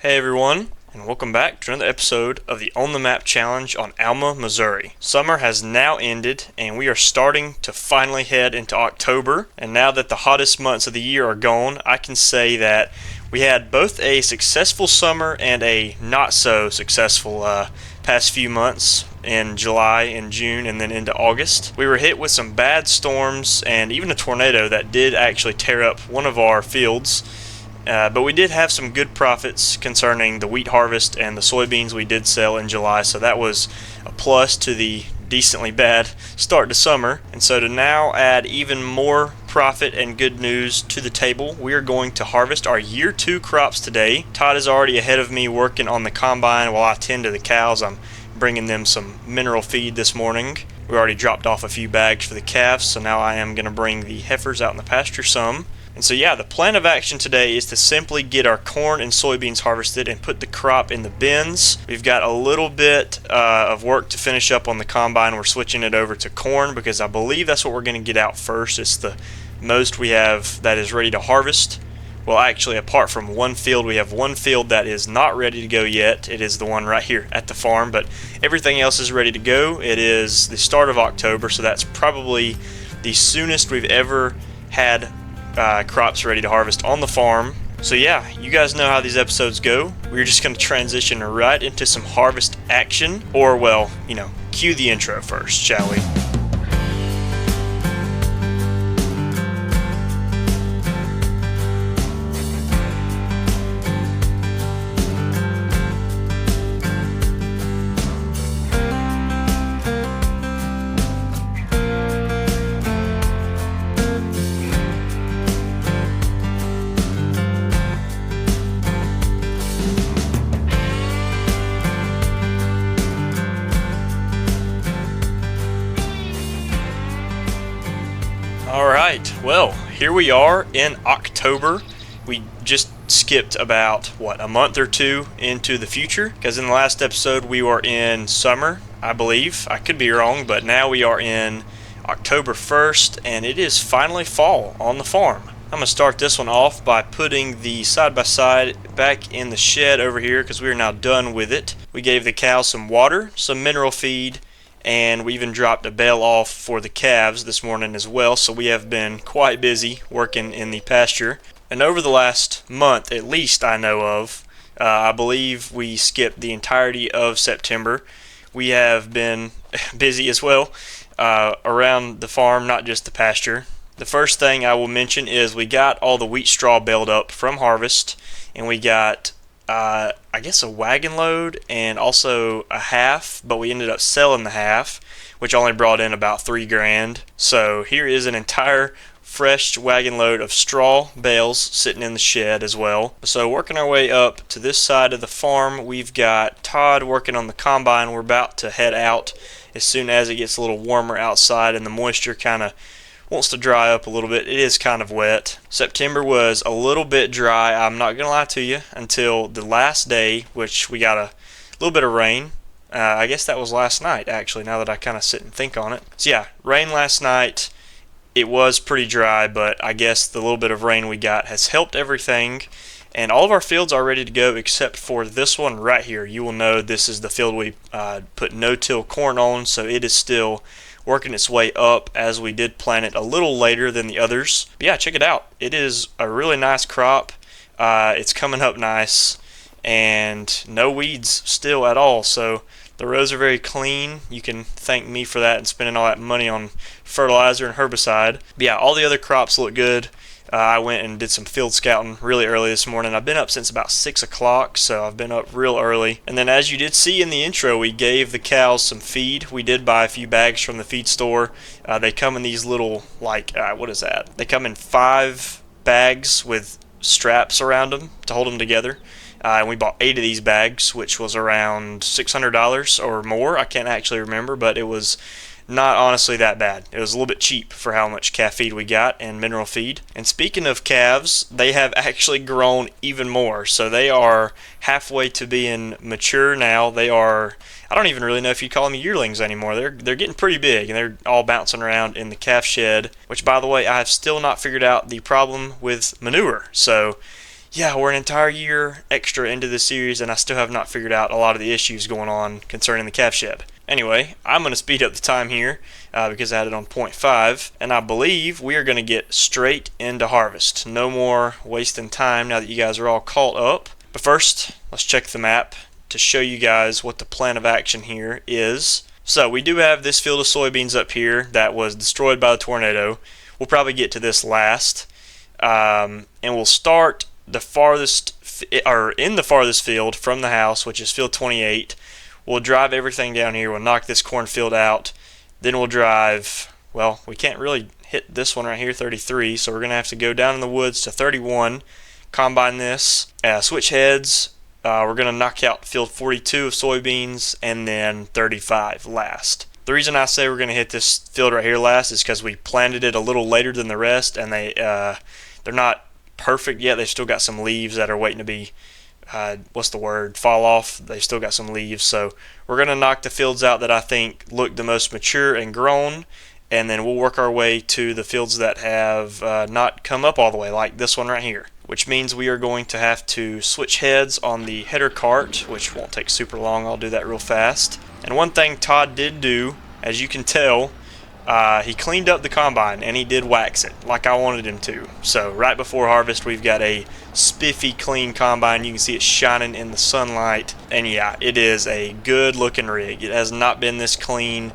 Hey everyone, and welcome back to another episode of the On the Map Challenge on Alma, Missouri. Summer has now ended, and we are starting to finally head into October. And now that the hottest months of the year are gone, I can say that we had both a successful summer and a not so successful past few months in July and June and then into August. We were hit with some bad storms and even a tornado that did actually tear up one of our fields. But we did have some good profits concerning the wheat harvest and the soybeans we did sell in July, so that was a plus to the decently bad start to summer. And so to now add even more profit and good news to the table, we are going to harvest our year 2 crops today. Todd is already ahead of me working on the combine while I tend to the cows. I'm bringing them some mineral feed this morning. We already dropped off a few bags for the calves, so now I am going to bring the heifers out in the pasture some. And so the plan of action today is to simply get our corn and soybeans harvested and put the crop in the bins. We've got a little bit of work to finish up on the combine. We're switching it over to corn because I believe that's what we're going to get out first. It's the most we have that is ready to harvest. Well, actually, apart from one field, we have one field that is not ready to go yet. It is the one right here at the farm, but everything else is ready to go. It is the start of October, so that's probably the soonest we've ever had crops ready to harvest on the farm. So you guys know how these episodes go. We're just going to transition right into some harvest action, or cue the intro first, shall we? Alright, well, here we are in October. We just skipped about, a month or two into the future, because in the last episode we were in summer, I believe. I could be wrong, but now we are in October 1st, and it is finally fall on the farm. I'm going to start this one off by putting the side-by-side back in the shed over here, because we are now done with it. We gave the cows some water, some mineral feed, and we even dropped a bale off for the calves this morning as well, so we have been quite busy working in the pasture. And over the last month, at least I know of, I believe we skipped the entirety of September. We have been busy as well around the farm, not just the pasture. The first thing I will mention is we got all the wheat straw baled up from harvest, and we got a wagon load and also a half, but we ended up selling the half, which only brought in about $3,000. So here is an entire fresh wagon load of straw bales sitting in the shed as well. So working our way up to this side of the farm, we've got Todd working on the combine. We're about to head out as soon as it gets a little warmer outside and the moisture kind of wants to dry up a little bit. It is kind of wet. September was a little bit dry, I'm not going to lie to you, until the last day, which we got a little bit of rain. I guess that was last night, actually, now that I kind of sit and think on it. So rain last night. It was pretty dry, but I guess the little bit of rain we got has helped everything. And all of our fields are ready to go except for this one right here. You will know this is the field we put no-till corn on, so it is still working its way up as we did plant it a little later than the others. But check it out. It is a really nice crop. It's coming up nice and no weeds still at all. So the rows are very clean. You can thank me for that and spending all that money on fertilizer and herbicide. But all the other crops look good. I went and did some field scouting really early this morning. I've been up since about 6 o'clock, so I've been up real early. And then as you did see in the intro, we gave the cows some feed. We did buy a few bags from the feed store. They come in these little, what is that? They come in 5 bags with straps around them to hold them together. And we bought 8 of these bags, which was around $600 or more. I can't actually remember, but it was not honestly that bad. It was a little bit cheap for how much calf feed we got and mineral feed. And speaking of calves, they have actually grown even more. So they are halfway to being mature now. They are, I don't even really know if you call them yearlings anymore. They're getting pretty big, and they're all bouncing around in the calf shed, which, by the way, I have still not figured out the problem with manure. So yeah, we're an entire year extra into this series, and I still have not figured out a lot of the issues going on concerning the calf shed. Anyway, I'm going to speed up the time here because I had it on 0.5, and I believe we are going to get straight into harvest. No more wasting time now that you guys are all caught up. But first, let's check the map to show you guys what the plan of action here is. So we do have this field of soybeans up here that was destroyed by the tornado. We'll probably get to this last, and we'll start the farthest, or in the farthest field from the house, which is field 28. We'll drive everything down here. We'll knock this cornfield out. Then we'll drive, well, we can't really hit this one right here, 33, so we're going to have to go down in the woods to 31, combine this, switch heads. We're going to knock out field 42 of soybeans, and then 35 last. The reason I say we're going to hit this field right here last is because we planted it a little later than the rest, and they're not perfect yet. They've still got some leaves that are waiting to be fall off. They've still got some leaves, so we're going to knock the fields out that I think look the most mature and grown, and then we'll work our way to the fields that have not come up all the way, like this one right here, which means we are going to have to switch heads on the header cart, which won't take super long. I'll do that real fast. And one thing Todd did do, as you can tell, he cleaned up the combine and he did wax it like I wanted him to. So right before harvest, we've got a spiffy clean combine. You can see it shining in the sunlight, and yeah, it is a good looking rig. It has not been this clean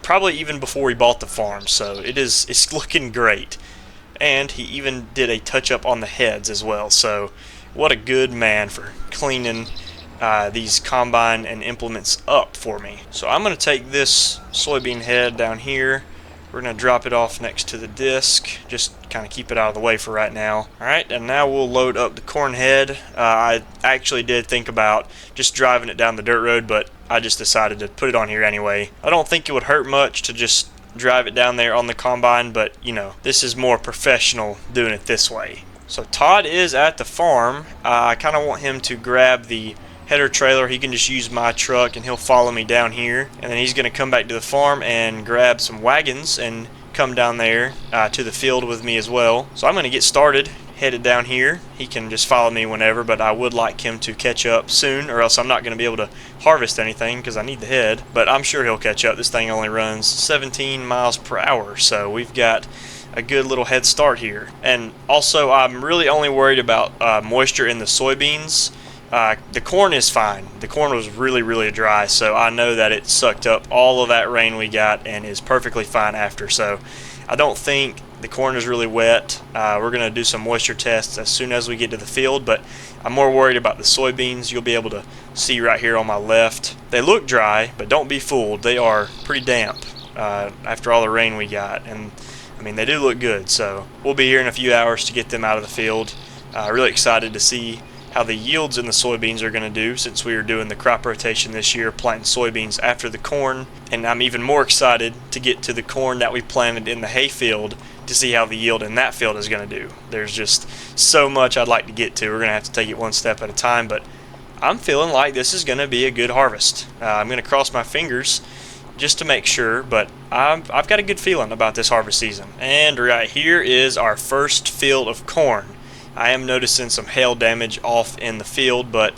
probably even before we bought the farm, so it's looking great. And he even did a touch up on the heads as well, so what a good man for cleaning these combine and implements up for me. So I'm going to take this soybean head down here. We're going to drop it off next to the disc, just kind of keep it out of the way for right now. Alright, and now we'll load up the corn head. I actually did think about just driving it down the dirt road, but I just decided to put it on here anyway. I don't think it would hurt much to just drive it down there on the combine, but you know, this is more professional doing it this way. So Todd is at the farm. I kind of want him to grab the header trailer. He can just use my truck and he'll follow me down here, and then he's going to come back to the farm and grab some wagons and come down there to the field with me as well. So I'm going to get started, headed down here. He can just follow me whenever, but I would like him to catch up soon, or else I'm not going to be able to harvest anything because I need the head, but I'm sure he'll catch up. This thing only runs 17 miles per hour, so we've got a good little head start here. And also, I'm really only worried about moisture in the soybeans. The corn is fine. The corn was really dry, so I know that it sucked up all of that rain we got and is perfectly fine after. So I don't think the corn is really wet. We're going to do some moisture tests as soon as we get to the field, but I'm more worried about the soybeans. You'll be able to see right here on my left. They look dry, but don't be fooled. They are pretty damp after all the rain we got, and I mean, they do look good. So we'll be here in a few hours to get them out of the field. Really excited to see how the yields in the soybeans are going to do, since we are doing the crop rotation this year, planting soybeans after the corn. And I'm even more excited to get to the corn that we planted in the hay field to see how the yield in that field is going to do. There's just so much I'd like to get to. We're going to have to take it one step at a time, but I'm feeling like this is going to be a good harvest. I'm going to cross my fingers just to make sure, but I've got a good feeling about this harvest season. And right here is our first field of corn. I am noticing some hail damage off in the field, but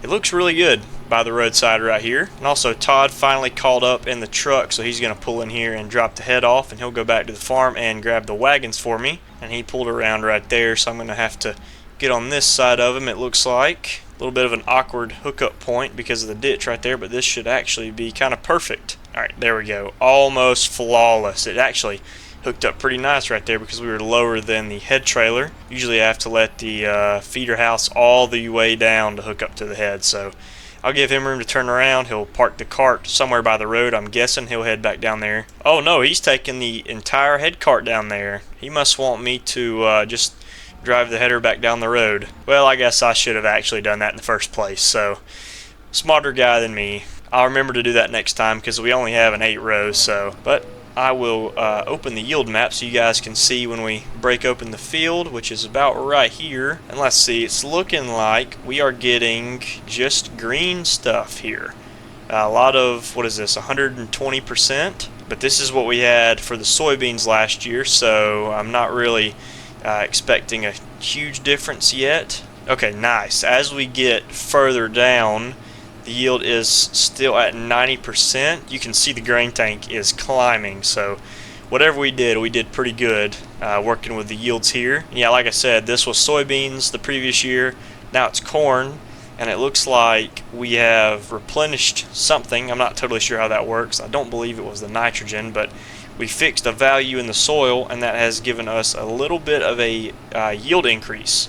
it looks really good by the roadside right here. And also, Todd finally called up in the truck, so he's going to pull in here and drop the head off, and he'll go back to the farm and grab the wagons for me. And he pulled around right there, so I'm going to have to get on this side of him, it looks like. A little bit of an awkward hookup point because of the ditch right there, but this should actually be kind of perfect. Alright, there we go. Almost flawless. It actually hooked up pretty nice right there because we were lower than the head trailer. Usually I have to let the feeder house all the way down to hook up to the head, so I'll give him room to turn around. He'll park the cart somewhere by the road. I'm guessing he'll head back down there. Oh no, he's taking the entire head cart down there. He must want me to just drive the header back down the road. Well, I guess I should have actually done that in the first place, so smarter guy than me. I'll remember to do that next time because we only have an 8 rows, so, but I will open the yield map so you guys can see when we break open the field, which is about right here. And let's see, it's looking like we are getting just green stuff here. A lot of, what is this, 120%? But this is what we had for the soybeans last year, so I'm not really expecting a huge difference yet. Okay, nice. As we get further down, the yield is still at 90%. You can see the grain tank is climbing, so whatever we did pretty good working with the yields here. And yeah, like I said, this was soybeans the previous year. Now it's corn, and it looks like we have replenished something. I'm not totally sure how that works. I don't believe it was the nitrogen, but we fixed a value in the soil, and that has given us a little bit of a yield increase.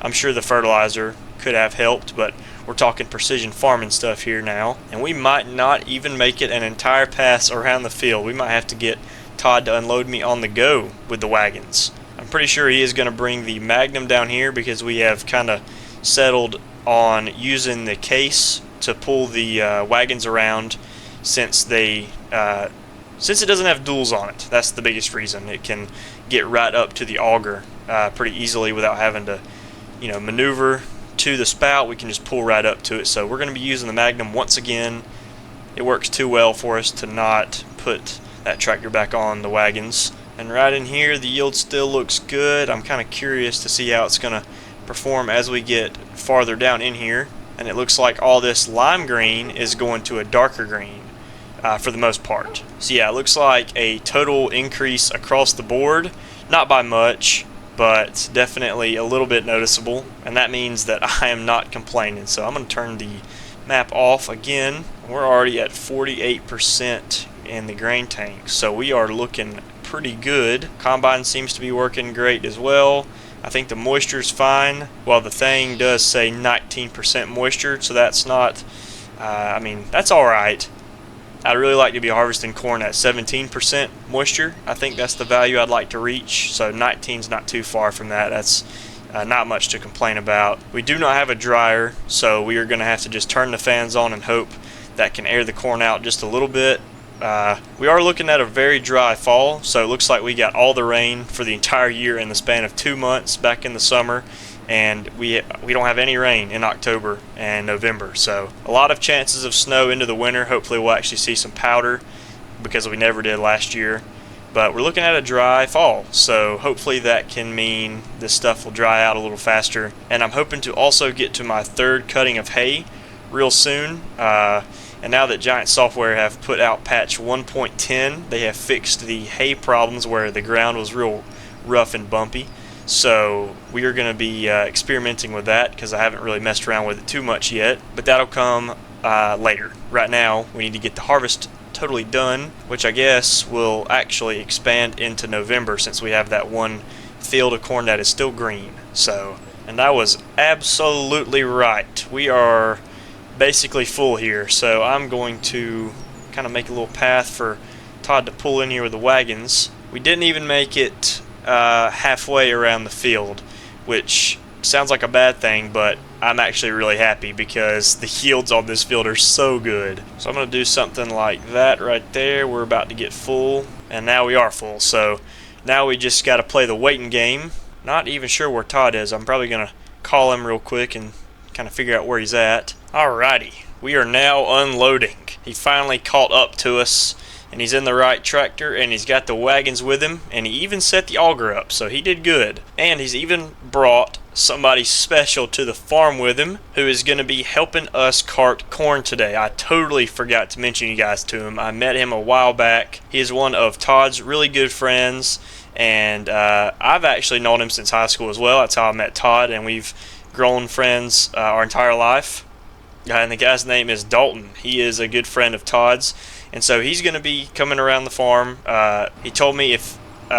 I'm sure the fertilizer could have helped, but we're talking precision farming stuff here now, and we might not even make it an entire pass around the field. We might have to get Todd to unload me on the go with the wagons. I'm pretty sure he is going to bring the Magnum down here because we have kind of settled on using the case to pull the wagons around since it doesn't have duals on it. That's the biggest reason. It can get right up to the auger pretty easily without having to maneuver to the spout. We can just pull right up to it. So we're going to be using the Magnum once again. It works too well for us to not put that tractor back on the wagons. And right in here, the yield still looks good. I'm kind of curious to see how it's going to perform as we get farther down in here. And it looks like all this lime green is going to a darker green for the most part. So yeah, it looks like a total increase across the board. Not by much, but definitely a little bit noticeable, and that means that I am not complaining. So I'm going to turn the map off again. We're already at 48% in the grain tank, so we are looking pretty good. Combine seems to be working great as well. I think the moisture's fine. Well, the thing does say 19% moisture, so that's not, that's alright. I'd really like to be harvesting corn at 17% moisture. I think that's the value I'd like to reach, so 19's not too far from that. That's not much to complain about. We do not have a dryer, so we are going to have to just turn the fans on and hope that can air the corn out just a little bit. We are looking at a very dry fall, so it looks like we got all the rain for the entire year in the span of 2 months back in the summer, and we don't have any rain in October and November. So a lot of chances of snow into the winter. Hopefully we'll actually see some powder because we never did last year. But we're looking at a dry fall, so hopefully that can mean this stuff will dry out a little faster. And I'm hoping to also get to my third cutting of hay real soon. And now that Giant Software have put out patch 1.10, they have fixed the hay problems where the ground was real rough and bumpy. So we are going to be experimenting with that because I haven't really messed around with it too much yet. But that'll come later. Right now, we need to get the harvest totally done, which I guess will actually expand into November since we have that one field of corn that is still green. So, and I was absolutely right. We are basically full here, so I'm going to kind of make a little path for Todd to pull in here with the wagons. We didn't even make it halfway around the field, which sounds like a bad thing, but I'm actually really happy because the yields on this field are so good. So I'm going to do something like that right there. We're about to get full, and now we are full. So now we just got to play the waiting game. Not even sure where Todd is. I'm probably going to call him real quick and kind of figure out where he's at. Alrighty, we are now unloading. He finally caught up to us, and he's in the right tractor, and he's got the wagons with him, and he even set the auger up, so he did good. And he's even brought somebody special to the farm with him who is going to be helping us cart corn today. I totally forgot to mention you guys to him. I met him a while back. He is one of Todd's really good friends, and I've actually known him since high school as well. That's how I met Todd, and we've grown friends our entire life. And the guy's name is Dalton. He is a good friend of Todd's, and so he's going to be coming around the farm. He told me if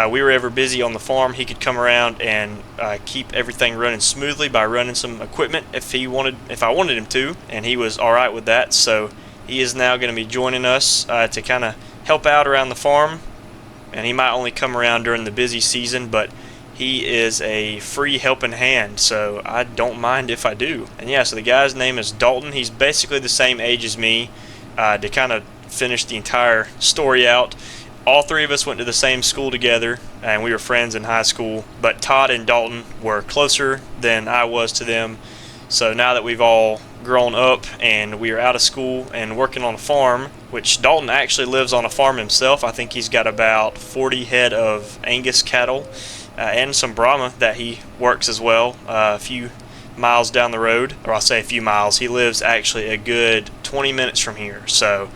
we were ever busy on the farm, he could come around and keep everything running smoothly by running some equipment if I wanted him to, and he was all right with that. So he is now going to be joining us to kind of help out around the farm, and he might only come around during the busy season, but he is a free helping hand, so I don't mind if I do. And yeah, so the guy's name is Dalton. He's basically the same age as me. To kind of finish the entire story out, all three of us went to the same school together, and we were friends in high school, but Todd and Dalton were closer than I was to them. So now that we've all grown up and we are out of school and working on a farm, which Dalton actually lives on a farm himself. I think he's got about 40 head of Angus cattle and some Brahma that he works as well, a few miles down the road, or I'll say a few miles. He lives actually a good 20 minutes from here. So,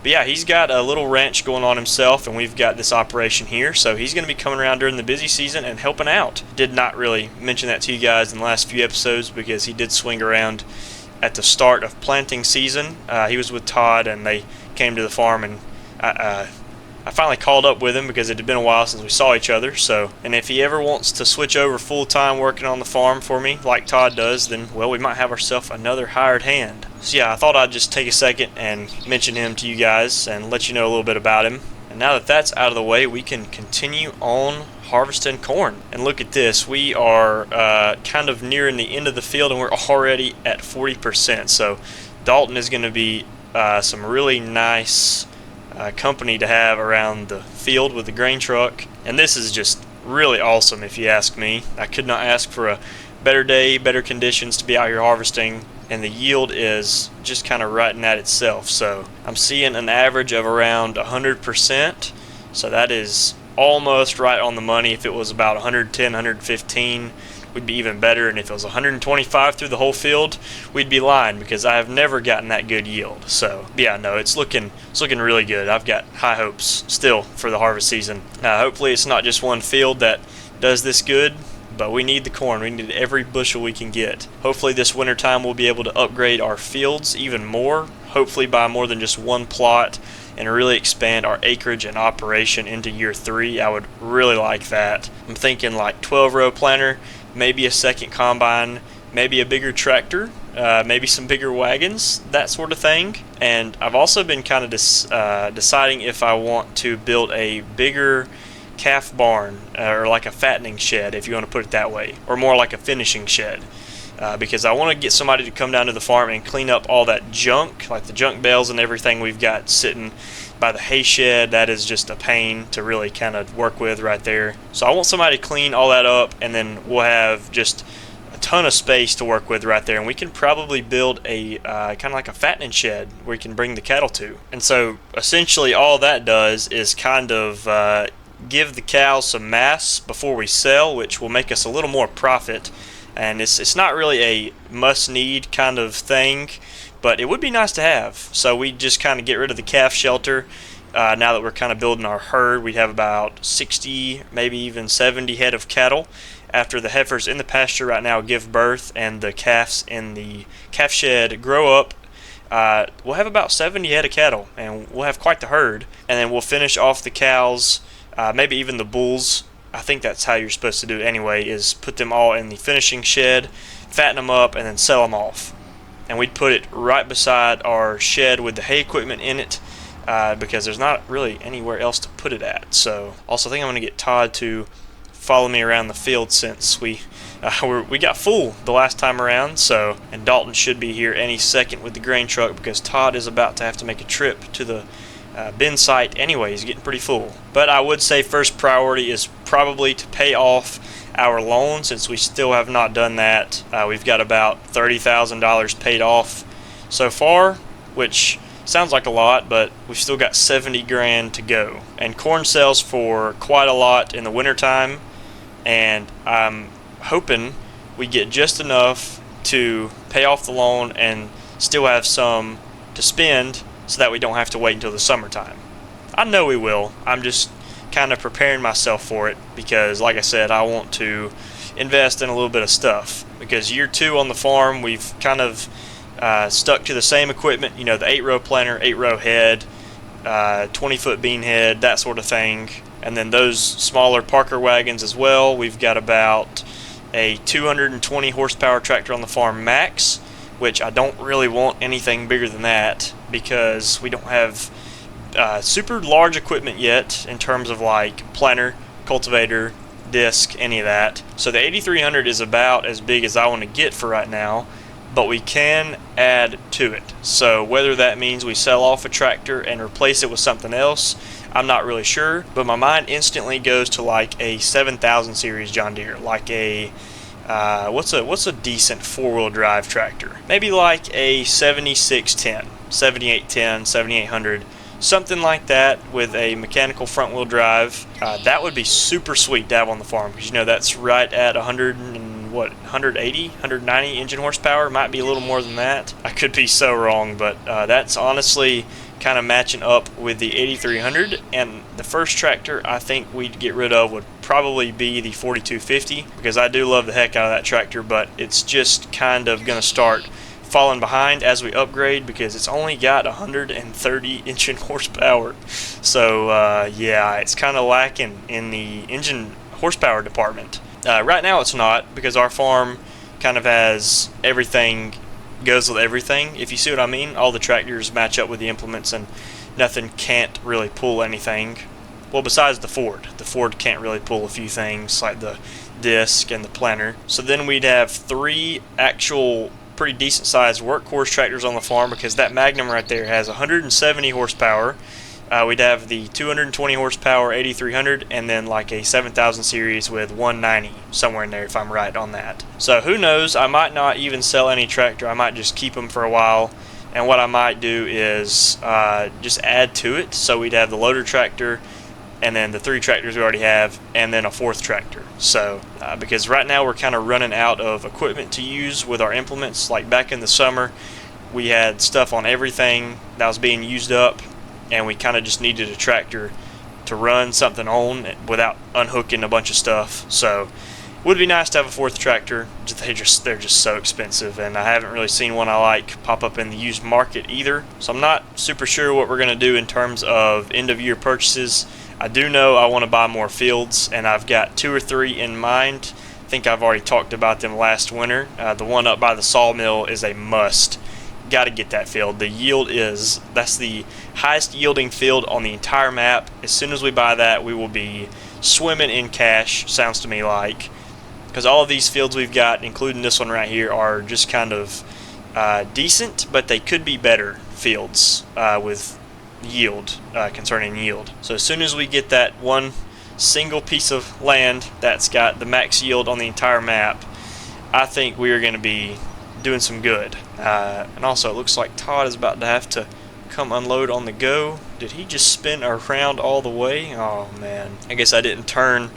but yeah, he's got a little ranch going on himself, and we've got this operation here. So he's going to be coming around during the busy season and helping out. Did not really mention that to you guys in the last few episodes because he did swing around at the start of planting season. He was with Todd, and they came to the farm, and I finally called up with him because it had been a while since we saw each other. So, and if he ever wants to switch over full-time working on the farm for me, like Todd does, then, well, we might have ourselves another hired hand. So yeah, I thought I'd just take a second and mention him to you guys and let you know a little bit about him. And now that that's out of the way, we can continue on harvesting corn. And look at this, we are kind of nearing the end of the field, and we're already at 40%. So Dalton is going to be some really nice company to have around the field with the grain truck. And this is just really awesome if you ask me. I could not ask for a better day, better conditions to be out here harvesting, and the yield is just kind of right in that itself. So I'm seeing an average of around 100%, so that is almost right on the money. If it was about 110, 115, would be even better, and if it was 125 through the whole field, we'd be lying because I have never gotten that good yield. So yeah, no, it's looking really good. I've got high hopes still for the harvest season. Hopefully it's not just one field that does this good, but we need the corn. We need every bushel we can get. Hopefully this winter time we'll be able to upgrade our fields even more, hopefully by more than just one plot, and really expand our acreage and operation into year 3. I would really like that. I'm thinking like 12-row planter, maybe a second combine, maybe a bigger tractor, maybe some bigger wagons, that sort of thing. And I've also been kind of deciding if I want to build a bigger calf barn, or like a fattening shed, if you want to put it that way, or more like a finishing shed, because I want to get somebody to come down to the farm and clean up all that junk, like the junk bales and everything we've got sitting by the hay shed. That is just a pain to really kind of work with right there. So I want somebody to clean all that up, and then we'll have just a ton of space to work with right there, and we can probably build a kind of like a fattening shed where we can bring the cattle to. And so essentially all that does is kind of give the cows some mass before we sell, which will make us a little more profit. And it's not really a must-need kind of thing, but it would be nice to have. So we just kind of get rid of the calf shelter. Now that we're kind of building our herd, we have about 60, maybe even 70 head of cattle. After the heifers in the pasture right now give birth and the calves in the calf shed grow up, we'll have about 70 head of cattle, and we'll have quite the herd. And then we'll finish off the cows, maybe even the bulls. I think that's how you're supposed to do it anyway, is put them all in the finishing shed, fatten them up, and then sell them off. And we'd put it right beside our shed with the hay equipment in it, because there's not really anywhere else to put it at. So also I think I'm going to get Todd to follow me around the field, since we got full the last time around. So, and Dalton should be here any second with the grain truck, because Todd is about to have to make a trip to the bin site anyway. He's getting pretty full. But I would say first priority is probably to pay off our loan, since we still have not done that. We've got about $30,000 paid off so far, which sounds like a lot, but we've still got 70 grand to go. And corn sells for quite a lot in the wintertime, and I'm hoping we get just enough to pay off the loan and still have some to spend, so that we don't have to wait until the summertime. I know we will. I'm just kind of preparing myself for it, because like I said, I want to invest in a little bit of stuff, because year 2 on the farm we've kind of stuck to the same equipment, you know, the 8-row planter, 8-row head, 20-foot bean head, that sort of thing. And then those smaller Parker wagons as well. We've got about a 220 horsepower tractor on the farm max, which I don't really want anything bigger than that, because we don't have super large equipment yet in terms of like planter, cultivator, disc, any of that. So the 8300 is about as big as I want to get for right now, but we can add to it. So whether that means we sell off a tractor and replace it with something else, I'm not really sure, but my mind instantly goes to like a 7000 series John Deere, like a what's a decent 4-wheel drive tractor? Maybe like a 7610, 7810, 7800, something like that with a mechanical front-wheel drive. That would be super sweet to have on the farm, because you know that's right at 101 what, 180, 190 engine horsepower. Might be a little more than that. I could be so wrong, but that's honestly kind of matching up with the 8300. And the first tractor I think we'd get rid of would probably be the 4250, because I do love the heck out of that tractor, but it's just kind of going to start falling behind as we upgrade because it's only got 130 engine horsepower. So yeah, it's kind of lacking in the engine horsepower department. Right now it's not, because our farm kind of has everything, goes with everything, if you see what I mean. All the tractors match up with the implements and nothing can't really pull anything. Well, besides the Ford can't really pull a few things like the disc and the planter. So then we'd have 3 actual pretty decent sized workhorse tractors on the farm, because that Magnum right there has 170 horsepower. We'd have the 220 horsepower 8300, and then like a 7000 series with 190 somewhere in there, if I'm right on that. So who knows, I might not even sell any tractor. I might just keep them for a while, and what I might do is just add to it. So we'd have the loader tractor, and then the 3 tractors we already have, and then a 4th tractor. So because right now we're kind of running out of equipment to use with our implements. Like back in the summer, we had stuff on everything that was being used up, and we kind of just needed a tractor to run something on without unhooking a bunch of stuff. So it would be nice to have a 4th tractor. They're just so expensive, and I haven't really seen one I like pop up in the used market either. So I'm not super sure what we're going to do in terms of end of year purchases. I do know I want to buy more fields, and I've got 2 or 3 in mind. I think I've already talked about them last winter. The one up by the sawmill is a must. Got to get that field. The yield that's the highest yielding field on the entire map. As soon as we buy that, we will be swimming in cash, sounds to me like, because all of these fields we've got, including this one right here, are just kind of decent, but they could be better fields with yield, concerning yield. So as soon as we get that one single piece of land that's got the max yield on the entire map, I think we are going to be doing some good. And also it looks like Todd is about to have to come unload on the go. Did he just spin around all the way? Oh man, I guess I didn't turn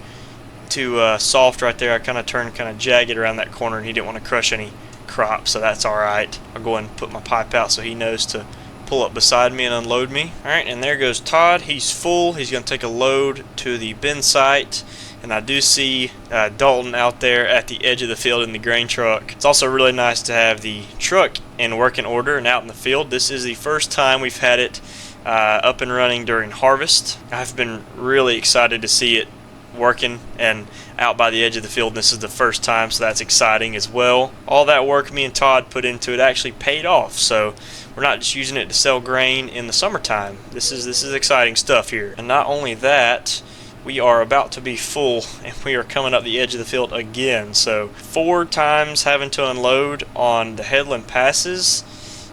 too soft right there. I kind of turned kind of jagged around that corner, and he didn't want to crush any crop, so that's alright. I'll go ahead and put my pipe out so he knows to pull up beside me and unload me. Alright, and there goes Todd. He's full. He's going to take a load to the bin site. And I do see Dalton out there at the edge of the field in the grain truck. It's also really nice to have the truck in working order and out in the field. This is the first time we've had it up and running during harvest. I've been really excited to see it working and out by the edge of the field. This is the first time, so that's exciting as well. All that work me and Todd put into it actually paid off, so we're not just using it to sell grain in the summertime. This is exciting stuff here. And not only that, we are about to be full, and we are coming up the edge of the field again. So 4 times having to unload on the headland passes.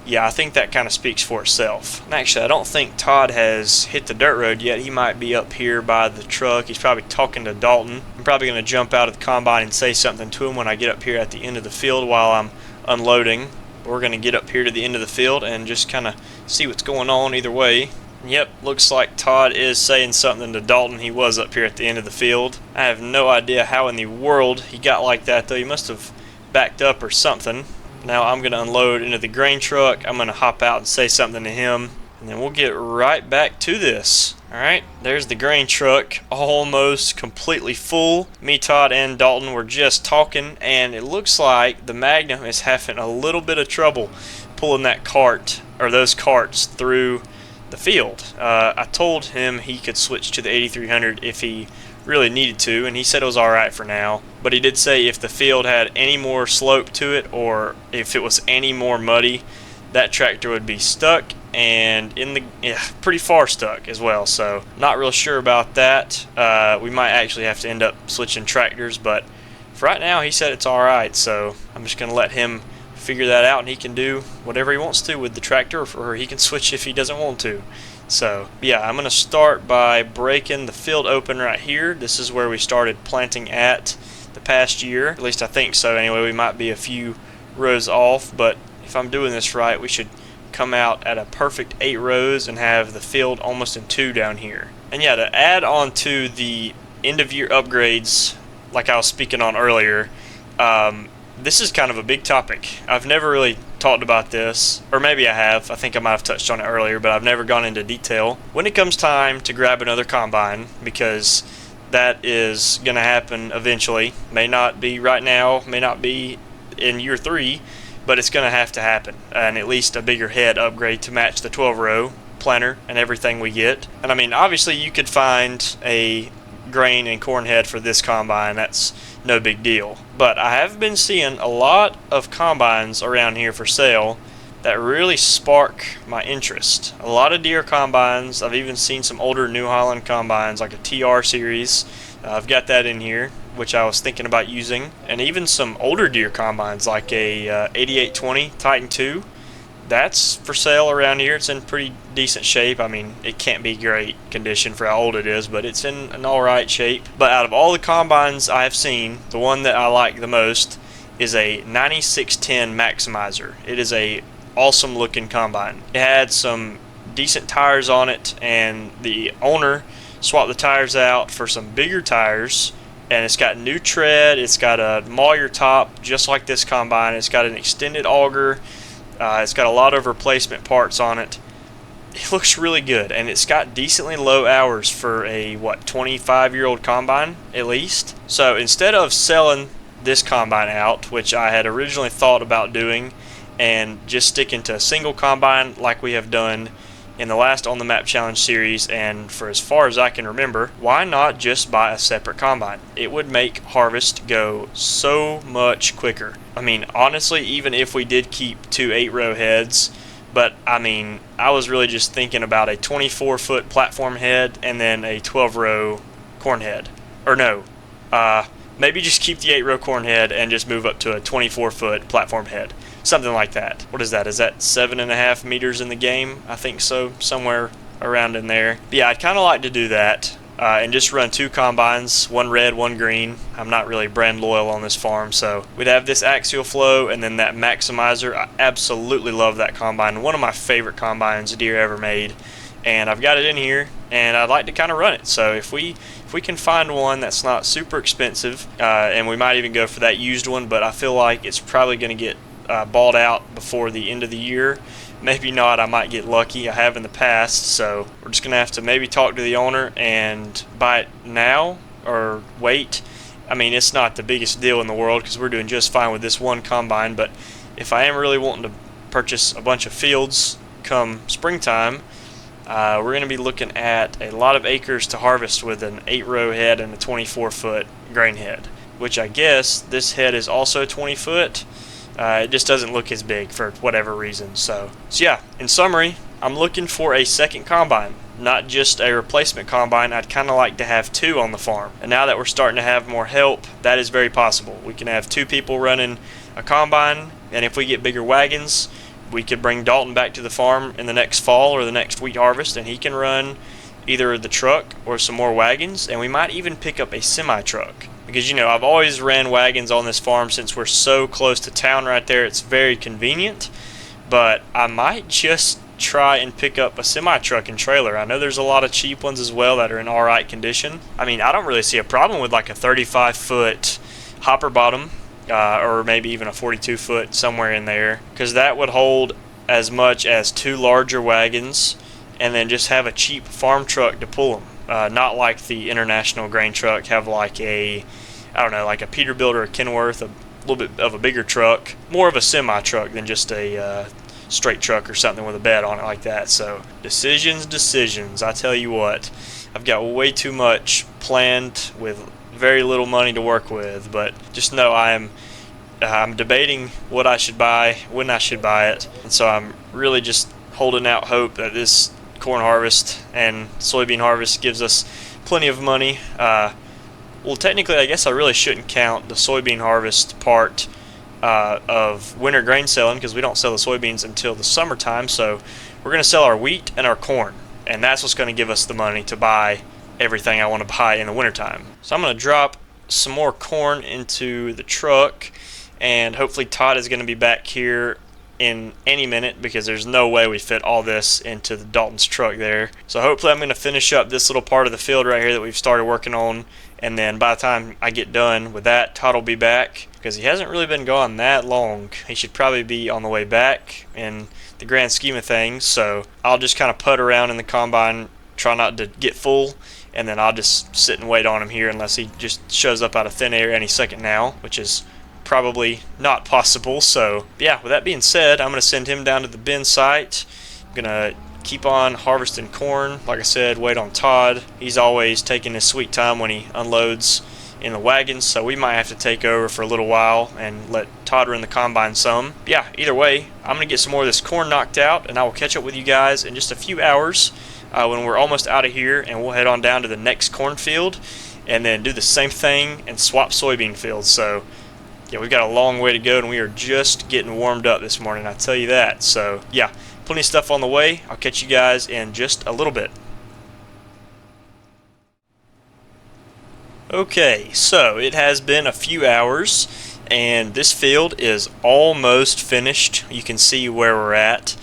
Yeah, I think that kind of speaks for itself. And actually, I don't think Todd has hit the dirt road yet. He might be up here by the truck. He's probably talking to Dalton. I'm probably going to jump out of the combine and say something to him when I get up here at the end of the field while I'm unloading. We're going to get up here to the end of the field and just kind of see what's going on either way. Yep, looks like Todd is saying something to Dalton. He was up here at the end of the field. I have no idea how in the world he got like that, though. He must have backed up or something. Now I'm going to unload into the grain truck. I'm going to hop out and say something to him, and then we'll get right back to this. Alright, there's the grain truck, almost completely full. Me, Todd, and Dalton were just talking, and it looks like the Magnum is having a little bit of trouble pulling that cart, or those carts, through the field. I told him he could switch to the 8300 if he really needed to, and he said it was alright for now. But he did say if the field had any more slope to it, or if it was any more muddy, that tractor would be stuck, and pretty far stuck as well. So not real sure about that. We might actually have to end up switching tractors, but for right now he said it's alright, so I'm just going to let him figure that out, and he can do whatever he wants to with the tractor, or he can switch if he doesn't want to. So yeah, I'm going to start by breaking the field open right here. This is where we started planting at the past year, at least I think so. Anyway, we might be a few rows off, but if I'm doing this right, we should come out at a perfect 8 rows and have the field almost in 2 down here. And yeah, to add on to the end of year upgrades like I was speaking on earlier, This is kind of a big topic. I've never really talked about this, or maybe I have. I think I might have touched on it earlier, but I've never gone into detail. When it comes time to grab another combine, because that is going to happen eventually, may not be right now, may not be in year 3, but it's going to have to happen, and at least a bigger head upgrade to match the 12-row planter and everything we get. And I mean, obviously you could find a grain and corn head for this combine. That's no big deal. But I have been seeing a lot of combines around here for sale that really spark my interest. A lot of Deere combines. I've even seen some older New Holland combines, like a TR series. I've got that in here, which I was thinking about using. And even some older Deere combines, like a 8820 Titan 2. That's for sale around here. It's in pretty decent shape. I mean, it can't be great condition for how old it is, but it's in an alright shape. But out of all the combines I have seen, the one that I like the most is a 9610 Maximizer. It is a awesome looking combine. It had some decent tires on it, and the owner swapped the tires out for some bigger tires, and it's got new tread. It's got a Mauer top just like this combine. It's got an extended auger. It's got a lot of replacement parts on it. It looks really good, and it's got decently low hours for a 25-year-old combine at least. So instead of selling this combine out, which I had originally thought about doing, and just sticking to a single combine like we have done in the last On the Map Challenge series, and for as far as I can remember, why not just buy a separate combine? It would make harvest go so much quicker. I mean, honestly, even if we did keep 2 8-row heads, but I mean, I was really just thinking about a 24-foot platform head and then a 12-row corn head. Or no, maybe just keep the 8-row corn head and just move up to a 24-foot platform head. Something like that. What is that? Is that 7.5 meters in the game? I think so, somewhere around in there. But yeah, I'd kind of like to do that and just run 2 combines, one red, one green. I'm not really brand loyal on this farm, so we'd have this axial flow and then that Maximizer. I absolutely love that combine. One of my favorite combines Deere ever made, and I've got it in here, and I'd like to kind of run it. So if we can find one that's not super expensive, and we might even go for that used one, but I feel like it's probably going to get balled out before the end of the year. Maybe not. I might get lucky. I have in the past, so we're just gonna have to maybe talk to the owner and buy it now or wait. I mean, it's not the biggest deal in the world because we're doing just fine with this one combine, but if I am really wanting to purchase a bunch of fields come springtime, we're going to be looking at a lot of acres to harvest with an 8-row head and a 24-foot grain head, which I guess this head is also 20 foot. It just doesn't look as big for whatever reason. So yeah, in summary, I'm looking for a second combine, not just a replacement combine. I'd kind of like to have 2 on the farm. And now that we're starting to have more help, that is very possible. We can have 2 people running a combine, and if we get bigger wagons, we could bring Dalton back to the farm in the next fall or the next wheat harvest, and he can run either the truck or some more wagons, and we might even pick up a semi-truck. Because, you know, I've always ran wagons on this farm since we're so close to town right there. It's very convenient. But I might just try and pick up a semi-truck and trailer. I know there's a lot of cheap ones as well that are in alright condition. I mean, I don't really see a problem with like a 35-foot hopper bottom, or maybe even a 42-foot somewhere in there. Because that would hold as much as 2 larger wagons, and then just have a cheap farm truck to pull them. Not like the International grain truck, have like a, I don't know, like a Peterbilt or a Kenworth, a little bit of a bigger truck, more of a semi-truck than just a straight truck or something with a bed on it like that. So decisions, I tell you what, I've got way too much planned with very little money to work with, but just know I'm debating what I should buy, when I should buy it, and so I'm really just holding out hope that this corn harvest and soybean harvest gives us plenty of money. Well, technically, I guess I really shouldn't count the soybean harvest part of winter grain selling, because we don't sell the soybeans until the summertime. So we're going to sell our wheat and our corn, and that's what's going to give us the money to buy everything I want to buy in the wintertime. So I'm going to drop some more corn into the truck, and hopefully Todd is going to be back here in any minute, because there's no way we fit all this into the Dalton's truck there. So hopefully I'm going to finish up this little part of the field right here that we've started working on, And then by the time I get done with that, Todd will be back because he hasn't really been gone that long. He should probably be on the way back in the grand scheme of things. So I'll just kind of putt around in the combine, try not to get full, and then I'll just sit and wait on him here unless he just shows up out of thin air any second now, which is probably not possible. So yeah, with that being said, I'm going to send him down to the bin site. I'm going to keep on harvesting corn. Like I said, wait on Todd. He's always taking his sweet time when he unloads in the wagons, so we might have to take over for a little while and let Todd run the combine some. But yeah, either way, I'm going to get some more of this corn knocked out, and I will catch up with you guys in just a few hours when we're almost out of here, and we'll head on down to the next cornfield and then do the same thing and swap soybean fields. So yeah, we've got a long way to go, and we are just getting warmed up this morning, I tell you that. So yeah, plenty of stuff on the way. I'll catch you guys in just a little bit. Okay, so it has been a few hours, and this field is almost finished. You can see where we're at.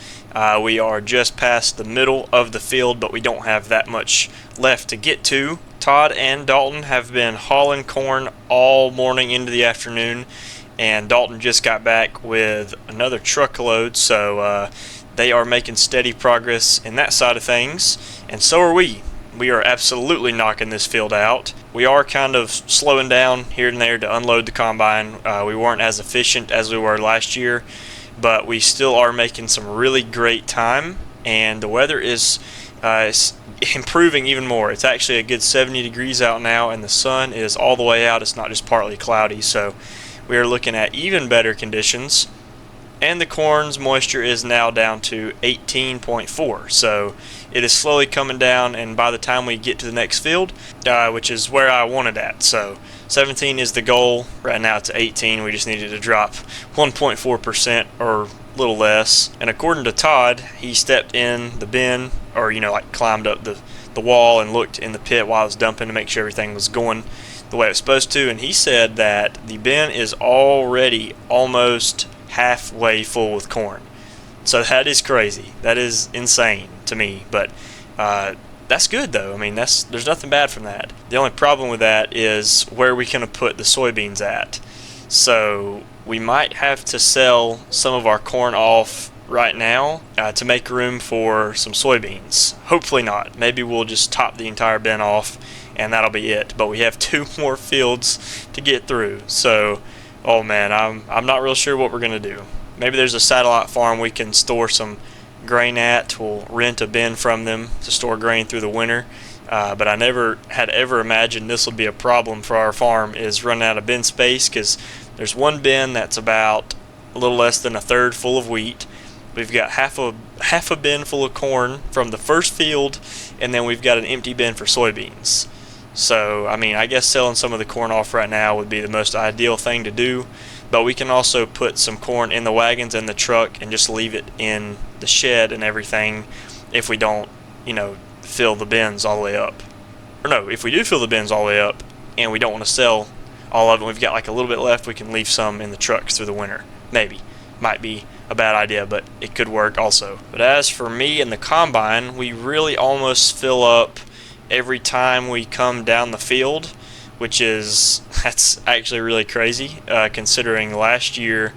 We are just past the middle of the field, but we don't have that much left to get to. Todd and Dalton have been hauling corn all morning into the afternoon, and Dalton just got back with another truckload, so they are making steady progress in that side of things, and so are we. We are absolutely knocking this field out. We are kind of slowing down here and there to unload the combine. We weren't as efficient as we were last year, but we still are making some really great time, and the weather is improving even more. It's actually a good 70 degrees out now, and the sun is all the way out. It's not just partly cloudy, so we are looking at even better conditions. And the corn's moisture is now down to 18.4, so it is slowly coming down, and by the time we get to the next field, which is where I wanted at, so 17 is the goal. Right now it's 18. We just needed to drop 1.4% or a little less. And according to Todd, he stepped in the bin, or like climbed up the wall and looked in the pit while I was dumping to make sure everything was going the way it was supposed to, and he said that the bin is already almost halfway full with corn. So that is crazy. That is insane to me, but that's good though. I mean, there's nothing bad from that. The only problem with that is where we can put the soybeans at. So we might have to sell some of our corn off right now to make room for some soybeans. Hopefully not. Maybe we'll just top the entire bin off and that'll be it. But we have 2 more fields to get through. So oh man, I'm not real sure what we're gonna do. Maybe there's a satellite farm we can store some grain at. We'll rent a bin from them to store grain through the winter. But I never had ever imagined this would be a problem for our farm, is running out of bin space, because there's one bin that's about a little less than a third full of wheat. We've got half a bin full of corn from the first field, and then we've got an empty bin for soybeans. So, I mean, I guess selling some of the corn off right now would be the most ideal thing to do, but we can also put some corn in the wagons and the truck and just leave it in the shed and everything if we don't, fill the bins all the way up. Or no, if we do fill the bins all the way up and we don't want to sell all of it, we've got like a little bit left, we can leave some in the trucks through the winter. Maybe. Might be a bad idea, but it could work also. But as for me and the combine, we really almost fill up every time we come down the field, that's actually really crazy, considering last year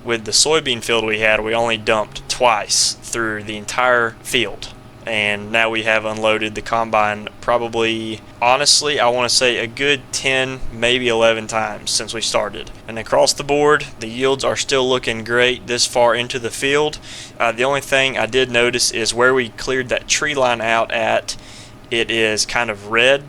with the soybean field we had, we only dumped twice through the entire field, and now we have unloaded the combine probably, honestly, I want to say a good 10, maybe 11 times since we started. And across the board, the yields are still looking great this far into the field. The only thing I did notice is where we cleared that tree line out at, it is kind of red.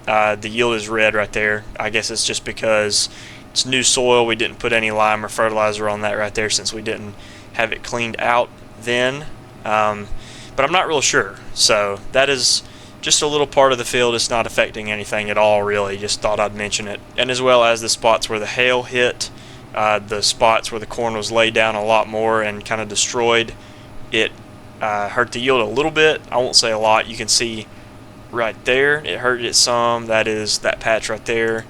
The yield is red right there. I guess it's just because it's new soil. We didn't put any lime or fertilizer on that right there since we didn't have it cleaned out then. But I'm not real sure. So that is just a little part of the field. It's not affecting anything at all, really. Just thought I'd mention it. And as well as the spots where the hail hit, the spots where the corn was laid down a lot more and kind of destroyed, it hurt the yield a little bit. I won't say a lot. You can see right there, it hurt it some. That is that patch right there.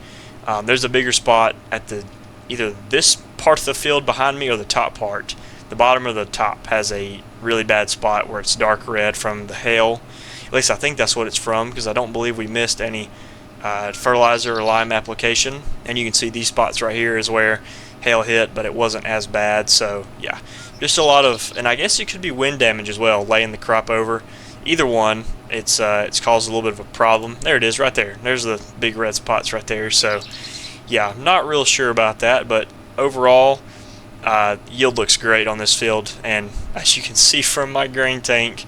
There's a bigger spot at either this part of the field behind me or the top part. The bottom of the top has a really bad spot where it's dark red from the hail. At least I think that's what it's from, because I don't believe we missed any fertilizer or lime application. And you can see these spots right here is where hail hit, but it wasn't as bad. So yeah, just a lot of, and I guess it could be wind damage as well, laying the crop over. Either one, it's caused a little bit of a problem. There it is right there. There's the big red spots right there. So yeah, I'm not real sure about that, but overall yield looks great on this field, and as you can see from my grain tank,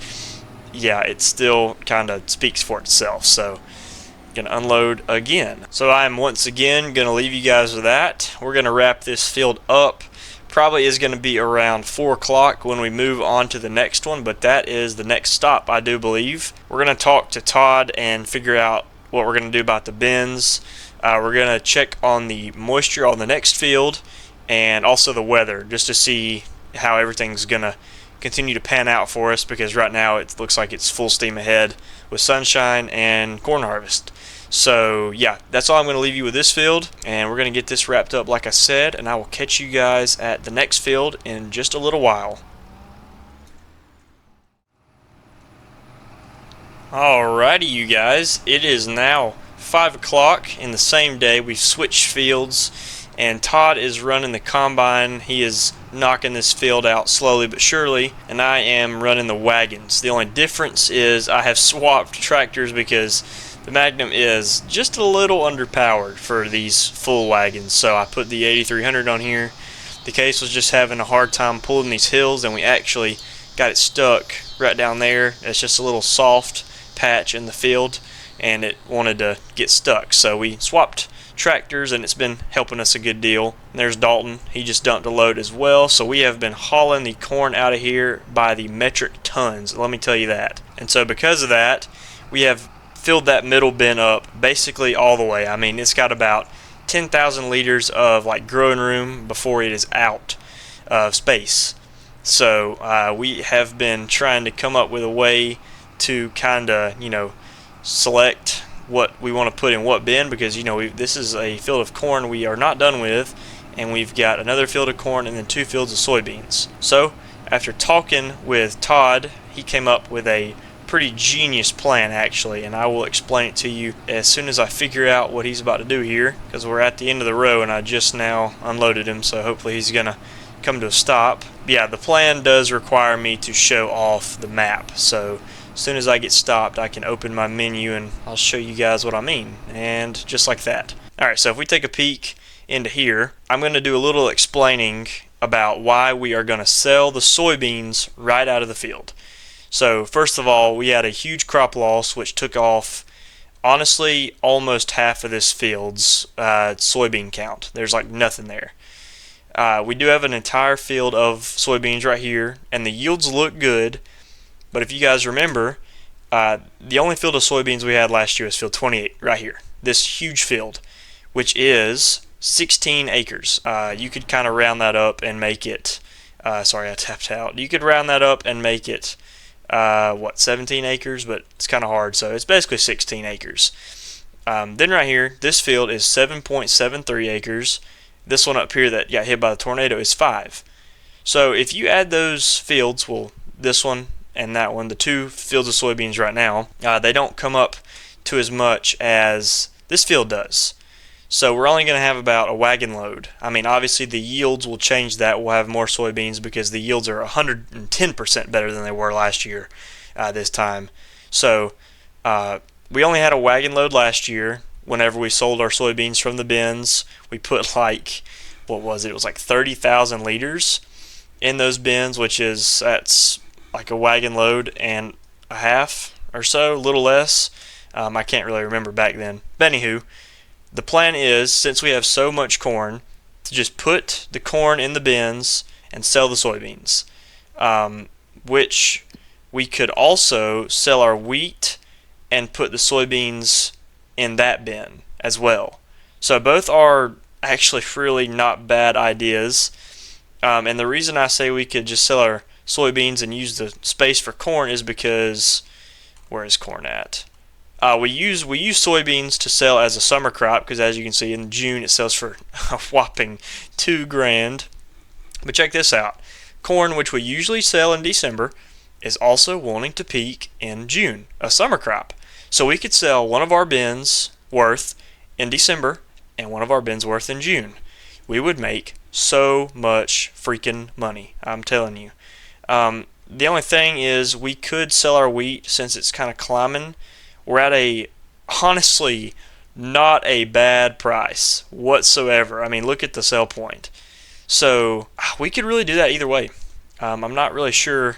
yeah, it still kind of speaks for itself. So gonna unload again. So I'm once again gonna leave you guys with that. We're gonna wrap this field up. Probably is going to be around 4 o'clock when we move on to the next one, but that is the next stop, I do believe. We're going to talk to Todd and figure out what we're going to do about the bins. We're going to check on the moisture on the next field and also the weather, just to see how everything's going to continue to pan out for us, because right now it looks like it's full steam ahead with sunshine and corn harvest. So yeah, that's all I'm going to leave you with this field, and we're going to get this wrapped up like I said, and I will catch you guys at the next field in just a little while. Alrighty you guys, it is now 5 o'clock in the same day. We've switched fields, and Todd is running the combine. He is knocking this field out slowly but surely, and I am running the wagons. The only difference is I have swapped tractors because the Magnum is just a little underpowered for these full wagons, so I put the 8300 on here. The case was just having a hard time pulling these hills, and we actually got it stuck right down there. It's just a little soft patch in the field, and it wanted to get stuck, so we swapped tractors, and it's been helping us a good deal. And there's Dalton, he just dumped a load as well, so we have been hauling the corn out of here by the metric tons, let me tell you that. And so because of that, we have filled that middle bin up basically all the way. I mean, it's got about 10,000 liters of like growing room before it is out of space. So we have been trying to come up with a way to kind of, select what we want to put in what bin, because this is a field of corn we are not done with, and we've got another field of corn and then 2 fields of soybeans. So after talking with Todd, he came up with a pretty genius plan actually, and I will explain it to you as soon as I figure out what he's about to do here, because we're at the end of the row and I just now unloaded him, so hopefully he's gonna come to a stop. Yeah, the plan does require me to show off the map, so as soon as I get stopped I can open my menu and I'll show you guys what I mean, and just like that. Alright, so if we take a peek into here, I'm going to do a little explaining about why we are going to sell the soybeans right out of the field. So first of all, we had a huge crop loss which took off honestly almost half of this field's soybean count. There's like nothing there. We do have an entire field of soybeans right here, and the yields look good, but if you guys remember, the only field of soybeans we had last year was field 28 right here, this huge field, which is 16 acres. You could kind of round that up and make it, sorry I tapped out, you could round that up and make it 17 acres, but it's kind of hard, so it's basically 16 acres. Then right here, this field is 7.73 acres. This one up here that got hit by the tornado is 5. So if you add those fields, well, this one and that one, the 2 fields of soybeans right now, they don't come up to as much as this field does. So we're only going to have about a wagon load. I mean, obviously the yields will change that. We'll have more soybeans because the yields are 110% better than they were last year this time. So we only had a wagon load last year. Whenever we sold our soybeans from the bins, we put like, what was it? It was like 30,000 liters in those bins, that's like a wagon load and a half or so, a little less. I can't really remember back then. But anywho, the plan is, since we have so much corn, to just put the corn in the bins and sell the soybeans, which we could also sell our wheat and put the soybeans in that bin as well. So both are actually really not bad ideas, and the reason I say we could just sell our soybeans and use the space for corn is because, where is corn at? We use soybeans to sell as a summer crop, because as you can see in June it sells for a whopping $2,000. But check this out, corn, which we usually sell in December, is also wanting to peak in June, a summer crop. So we could sell one of our bins worth in December and one of our bins worth in June, we would make so much freaking money. I'm telling you. The only thing is we could sell our wheat since it's kind of climbing. We're at a, honestly, not a bad price whatsoever. I mean, look at the sell point. So we could really do that either way. I'm not really sure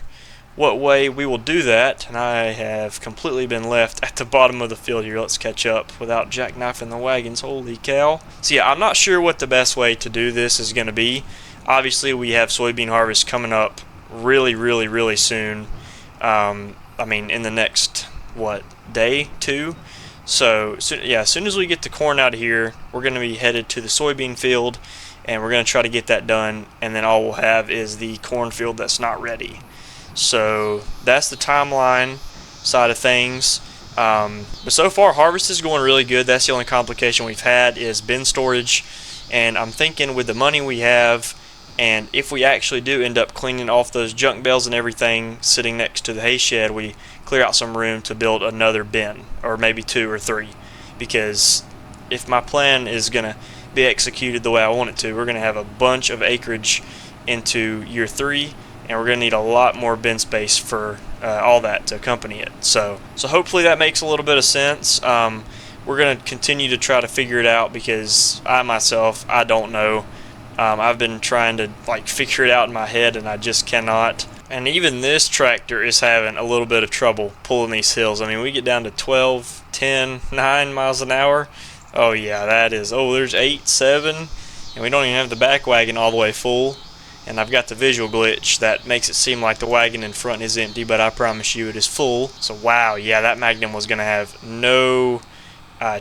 what way we will do that, and I have completely been left at the bottom of the field here. Let's catch up without jackknifing the wagons. Holy cow. So yeah, I'm not sure what the best way to do this is going to be. Obviously, we have soybean harvest coming up really soon. I mean, in the next, day, 2? So yeah, as soon as we get the corn out of here, we're going to be headed to the soybean field, and we're going to try to get that done, and then all we'll have is the cornfield that's not ready. So that's the timeline side of things. But so far, harvest is going really good. That's the only complication we've had is bin storage, and I'm thinking with the money we have, and if we actually do end up cleaning off those junk bales and everything sitting next to the hay shed, we clear out some room to build another bin, or maybe 2 or 3, because if my plan is going to be executed the way I want it to, we're going to have a bunch of acreage into year 3, and we're going to need a lot more bin space for all that to accompany it. So hopefully that makes a little bit of sense. We're going to continue to try to figure it out because I don't know. I've been trying to figure it out in my head, and I just cannot. And even this tractor is having a little bit of trouble pulling these hills. I mean, we get down to 12, 10, 9 miles an hour. Oh yeah, there's 8, 7, and we don't even have the back wagon all the way full. And I've got the visual glitch that makes it seem like the wagon in front is empty, but I promise you it is full. So wow, yeah, that Magnum was going to have no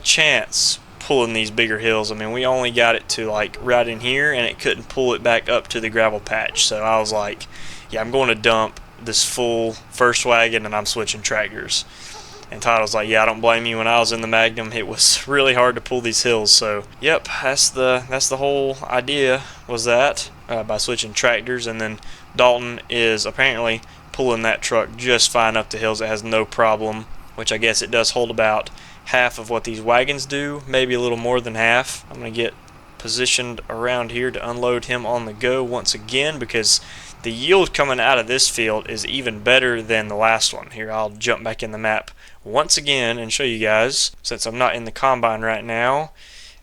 chance pulling these bigger hills. I mean, we only got it to right in here, and it couldn't pull it back up to the gravel patch. So I was like, yeah, I'm going to dump this full first wagon, and I'm switching tractors. And Todd was like, yeah, I don't blame you. When I was in the Magnum, it was really hard to pull these hills. So yep, that's the whole idea, was that by switching tractors. And then Dalton is apparently pulling that truck just fine up the hills. It has no problem, which I guess it does hold about half of what these wagons do, maybe a little more than half. I'm going to get positioned around here to unload him on the go once again, because the yield coming out of this field is even better than the last one. Here, I'll jump back in the map once again and show you guys, since I'm not in the combine right now.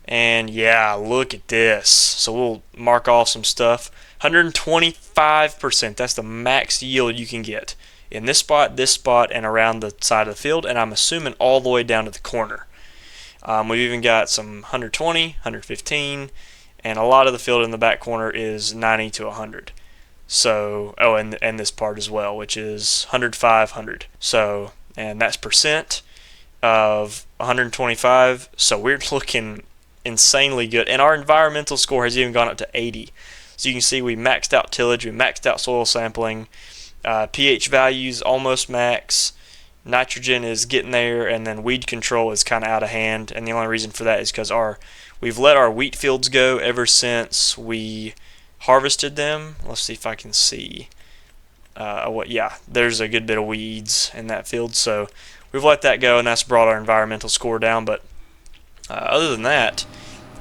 And yeah, look at this. So we'll mark off some stuff. 125%, that's the max yield you can get in this spot, and around the side of the field, and I'm assuming all the way down to the corner. We've even got some 120, 115, and a lot of the field in the back corner is 90 to 100. So, and this part as well, which is 105, 100. So, and that's percent of 125. So we're looking insanely good, and our environmental score has even gone up to 80. So you can see we maxed out tillage, we maxed out soil sampling, pH values almost max, nitrogen is getting there, and then weed control is kind of out of hand. And the only reason for that is because we've let our wheat fields go ever since we harvested them. Let's see if I can see there's a good bit of weeds in that field, so we've let that go, and that's brought our environmental score down. But other than that,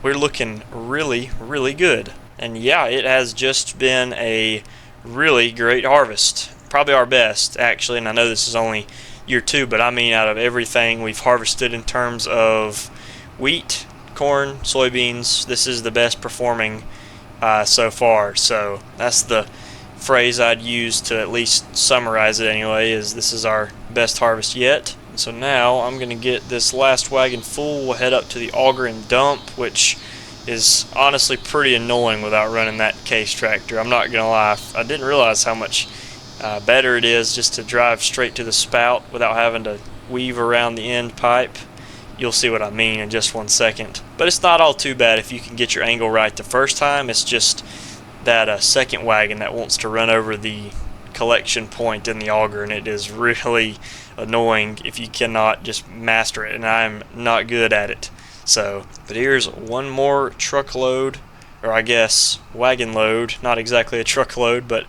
we're looking really good. And yeah, it has just been a really great harvest, probably our best actually. And I know this is only year 2, but I mean, out of everything we've harvested in terms of wheat, corn, soybeans, this is the best performing so far. So that's the phrase I'd use to at least summarize it anyway, is this is our best harvest yet. And so now I'm going to get this last wagon full. We'll head up to the auger and dump, which is honestly pretty annoying without running that case tractor. I'm not going to lie, I didn't realize how much better it is just to drive straight to the spout without having to weave around the end pipe. You'll see what I mean in just one second. But it's not all too bad if you can get your angle right the first time. It's just that second wagon that wants to run over the collection point in the auger, and it is really annoying if you cannot just master it, and I'm not good at it. So, but here's one more truckload, or I guess wagon load, not exactly a truckload, but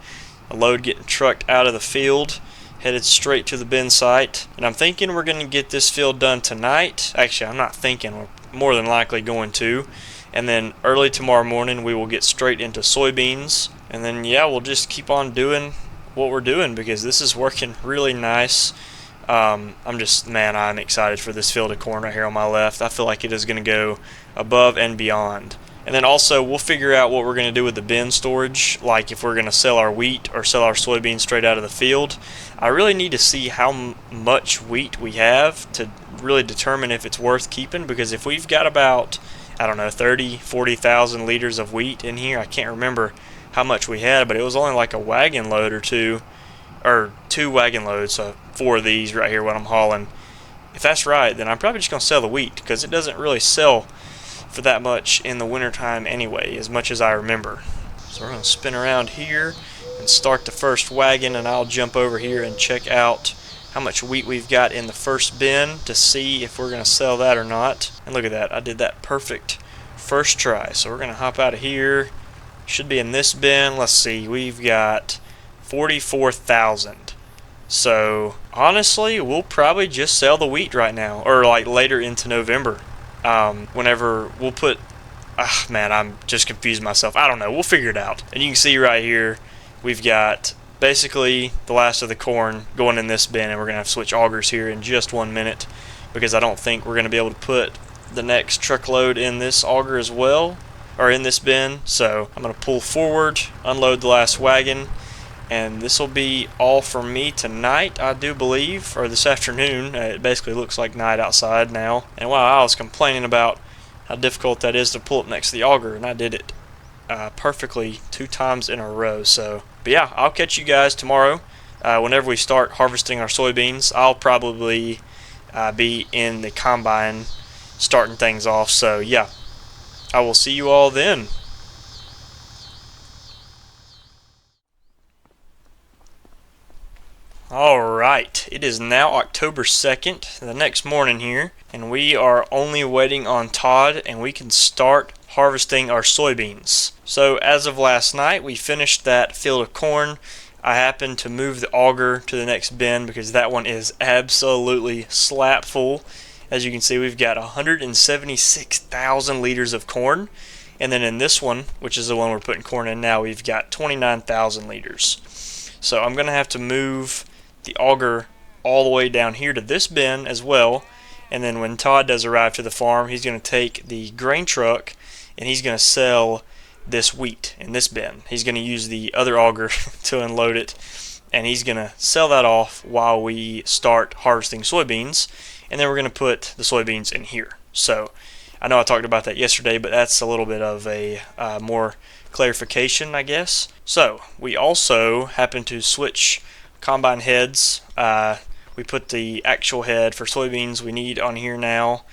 a load getting trucked out of the field. headed straight to the bin site. And I'm thinking we're going to get this field done tonight. Actually, I'm not thinking, we're more than likely going to. And then early tomorrow morning we will get straight into soybeans. And then yeah, we'll just keep on doing what we're doing because this is working really nice. I'm excited for this field of corn right here on my left. I feel like it is going to go above and beyond. And then also we'll figure out what we're going to do with the bin storage, like if we're going to sell our wheat or sell our soybeans straight out of the field. I really need to see how much wheat we have to really determine if it's worth keeping, because if we've got about, I don't know, 40,000 liters of wheat in here, I can't remember how much we had, but it was only like a wagon load or two wagon loads, so 4 of these right here what I'm hauling. If that's right, then I'm probably just going to sell the wheat, because it doesn't really sell for that much in the wintertime anyway, as much as I remember. So we're going to spin around here and start the first wagon, and I'll jump over here and check out how much wheat we've got in the first bin to see if we're going to sell that or not. And look at that, I did that perfect first try. So we're going to hop out of here. Should be in this bin. Let's see, we've got 44,000. So honestly, we'll probably just sell the wheat right now, or like later into November. Whenever we'll put, I'm just confused myself. I don't know. We'll figure it out. And you can see right here, we've got basically the last of the corn going in this bin, and we're going to have to switch augers here in just 1 minute, because I don't think we're going to be able to put the next truckload in this auger as well, or in this bin. So I'm going to pull forward, unload the last wagon, and this will be all for me tonight, I do believe, or this afternoon. It basically looks like night outside now. And while I was complaining about how difficult that is to pull up next to the auger, and I did it perfectly 2 times in a row. So, but yeah, I'll catch you guys tomorrow whenever we start harvesting our soybeans. I'll probably be in the combine starting things off. So yeah, I will see you all then. Alright, it is now October 2nd, the next morning here, and we are only waiting on Todd, and we can start harvesting our soybeans. So as of last night, we finished that field of corn. I happened to move the auger to the next bin because that one is absolutely slap full. As you can see, we've got 176,000 liters of corn, and then in this one, which is the one we're putting corn in now, we've got 29,000 liters. So I'm going to have to move the auger all the way down here to this bin as well, and then when Todd does arrive to the farm, he's going to take the grain truck and he's going to sell this wheat in this bin. He's going to use the other auger to unload it, and he's going to sell that off while we start harvesting soybeans, and then we're going to put the soybeans in here. So I know I talked about that yesterday, but that's a little bit of a more clarification, I guess. So we also happen to switch combine heads. We put the actual head for soybeans we need on here now.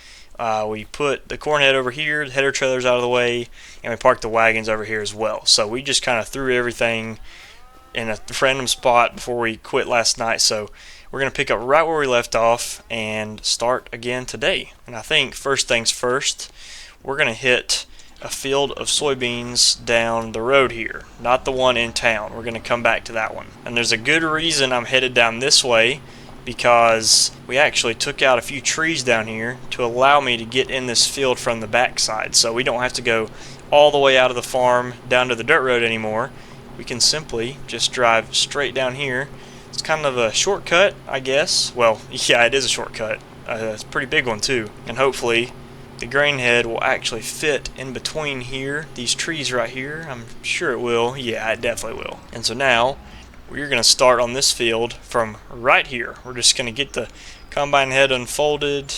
We put the corn head over here, the header trailers out of the way, and we parked the wagons over here as well. So we just kind of threw everything in a random spot before we quit last night. So we're going to pick up right where we left off and start again today. And I think first things first, we're going to hit a field of soybeans down the road here, not the one in town. We're going to come back to that one. And there's a good reason I'm headed down this way, because we actually took out a few trees down here to allow me to get in this field from the backside, so we don't have to go all the way out of the farm down to the dirt road anymore. We can simply just drive straight down here. It's kind of a shortcut, I guess. Well, yeah, it is a shortcut. It's a pretty big one too, and hopefully the grain head will actually fit in between here, these trees right here. I'm sure it will. Yeah, it definitely will. And so now we're going to start on this field from right here. We're just going to get the combine head unfolded,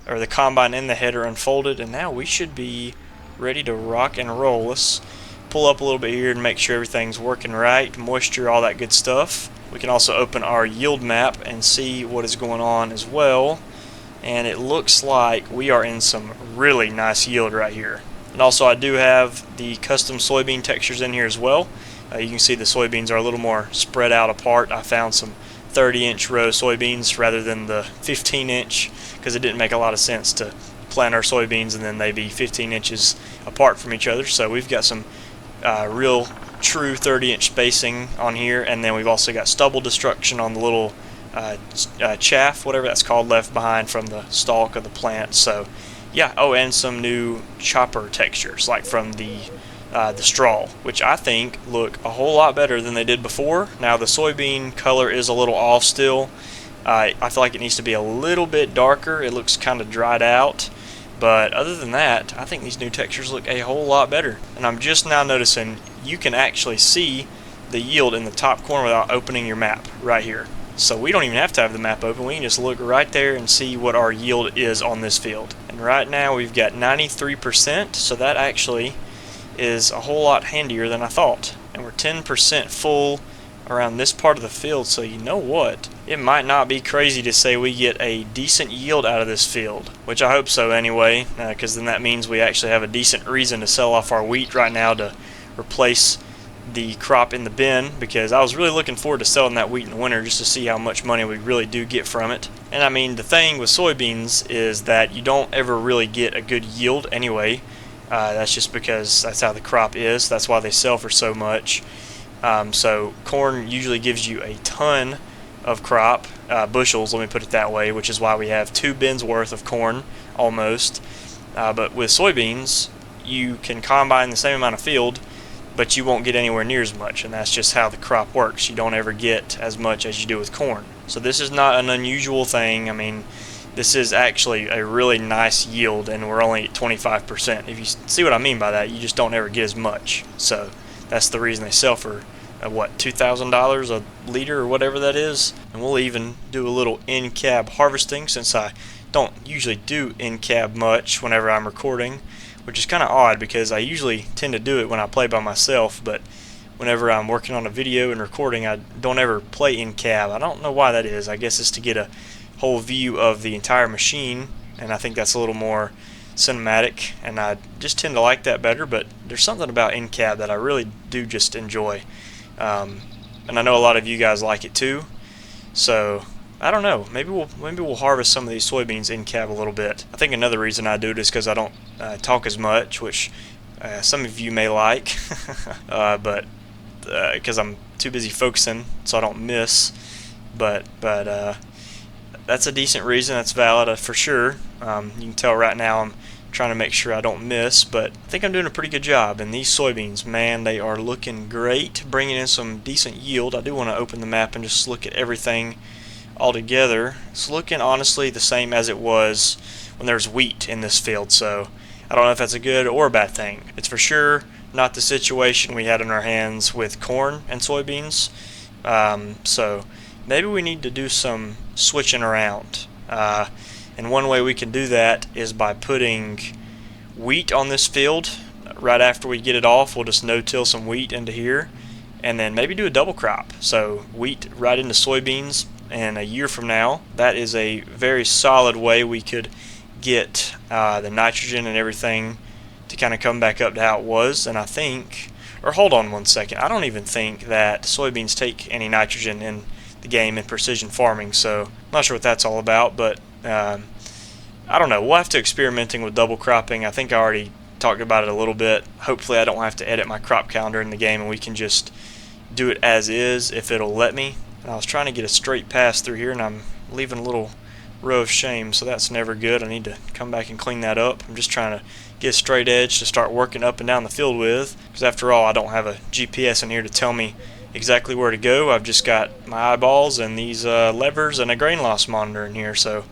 or the combine and the header unfolded, and now we should be ready to rock and roll. Let's pull up a little bit here and make sure everything's working right, moisture, all that good stuff. We can also open our yield map and see what is going on as well. And it looks like we are in some really nice yield right here. And also I do have the custom soybean textures in here as well. You can see the soybeans are a little more spread out apart. I found some 30-inch row soybeans rather than the 15-inch, because it didn't make a lot of sense to plant our soybeans and then they be 15 inches apart from each other. So we've got some real true 30-inch spacing on here, and then we've also got stubble destruction on the little chaff, whatever that's called, left behind from the stalk of the plant. So yeah, oh, and some new chopper textures, like from the straw, which I think look a whole lot better than they did before. Now the soybean color is a little off still. I feel like it needs to be a little bit darker. It looks kind of dried out. But other than that, I think these new textures look a whole lot better. And I'm just now noticing you can actually see the yield in the top corner without opening your map right here. So we don't even have to have the map open. We can just look right there and see what our yield is on this field. And right now we've got 93%, so that actually is a whole lot handier than I thought. And we're 10% full around this part of the field, so you know what? It might not be crazy to say we get a decent yield out of this field, which I hope so anyway, because then that means we actually have a decent reason to sell off our wheat right now to replace the crop in the bin, because I was really looking forward to selling that wheat in the winter just to see how much money we really do get from it. And I mean, the thing with soybeans is that you don't ever really get a good yield anyway. That's just because that's how the crop is. That's why they sell for so much. So corn usually gives you a ton of crop, bushels, let me put it that way, which is why we have 2 bins worth of corn almost. But with soybeans, you can combine the same amount of field, but you won't get anywhere near as much, and that's just how the crop works. You don't ever get as much as you do with corn. So this is not an unusual thing. I mean, this is actually a really nice yield, and we're only at 25%. If you see what I mean by that, you just don't ever get as much. So that's the reason they sell for what, $2,000 a liter or whatever that is. And we'll even do a little in-cab harvesting, since I don't usually do in-cab much whenever I'm recording, which is kind of odd because I usually tend to do it when I play by myself, but whenever I'm working on a video and recording, I don't ever play in-cab. I don't know why that is. I guess it's to get a whole view of the entire machine, and I think that's a little more cinematic, and I just tend to like that better. But there's something about in-cab that I really do just enjoy. And I know a lot of you guys like it too, so I don't know, maybe we'll harvest some of these soybeans in cab a little bit. I think another reason I do it is because I don't talk as much, which some of you may like, but because I'm too busy focusing so I don't miss. But that's a decent reason. That's valid for sure. You can tell right now I'm trying to make sure I don't miss, but I think I'm doing a pretty good job. And these soybeans, man, they are looking great, bringing in some decent yield. I do want to open the map and just look at everything all together. It's looking honestly the same as it was when there's wheat in this field, so I don't know if that's a good or a bad thing. It's for sure not the situation we had in our hands with corn and soybeans, so maybe we need to do some switching around. And one way we can do that is by putting wheat on this field. Right after we get it off, we'll just no-till some wheat into here, and then maybe do a double crop. So wheat right into soybeans, and a year from now, that is a very solid way we could get the nitrogen and everything to kind of come back up to how it was. And I think, or hold on one second, I don't even think that soybeans take any nitrogen in the game in precision farming, so I'm not sure what that's all about, but I don't know. We'll have to experimenting with double cropping. I think I already talked about it a little bit. Hopefully I don't have to edit my crop calendar in the game, and we can just do it as is if it'll let me. And I was trying to get a straight pass through here, and I'm leaving a little row of shame, so that's never good. I need to come back and clean that up. I'm just trying to get a straight edge to start working up and down the field with, because after all, I don't have a GPS in here to tell me exactly where to go. I've just got my eyeballs and these levers and a grain loss monitor in here, so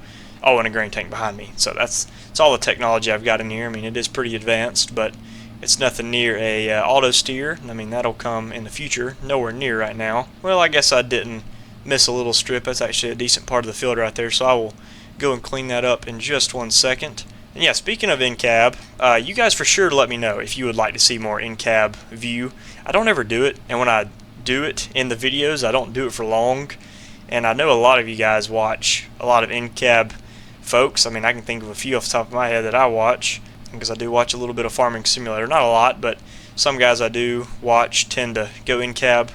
and a grain tank behind me. So that's all the technology I've got in here. I mean, it is pretty advanced, but it's nothing near a auto steer. I mean, that'll come in the future. Nowhere near right now. Well, I guess I didn't miss a little strip. That's actually a decent part of the field right there, so I will go and clean that up in just 1 second. And yeah, speaking of in-cab, you guys for sure let me know if you would like to see more in-cab view. I don't ever do it, and when I do it in the videos, I don't do it for long. And I know a lot of you guys watch a lot of in-cab folks. I mean, I can think of a few off the top of my head that I watch, because I do watch a little bit of Farming Simulator. Not a lot, but some guys I do watch tend to go in-cab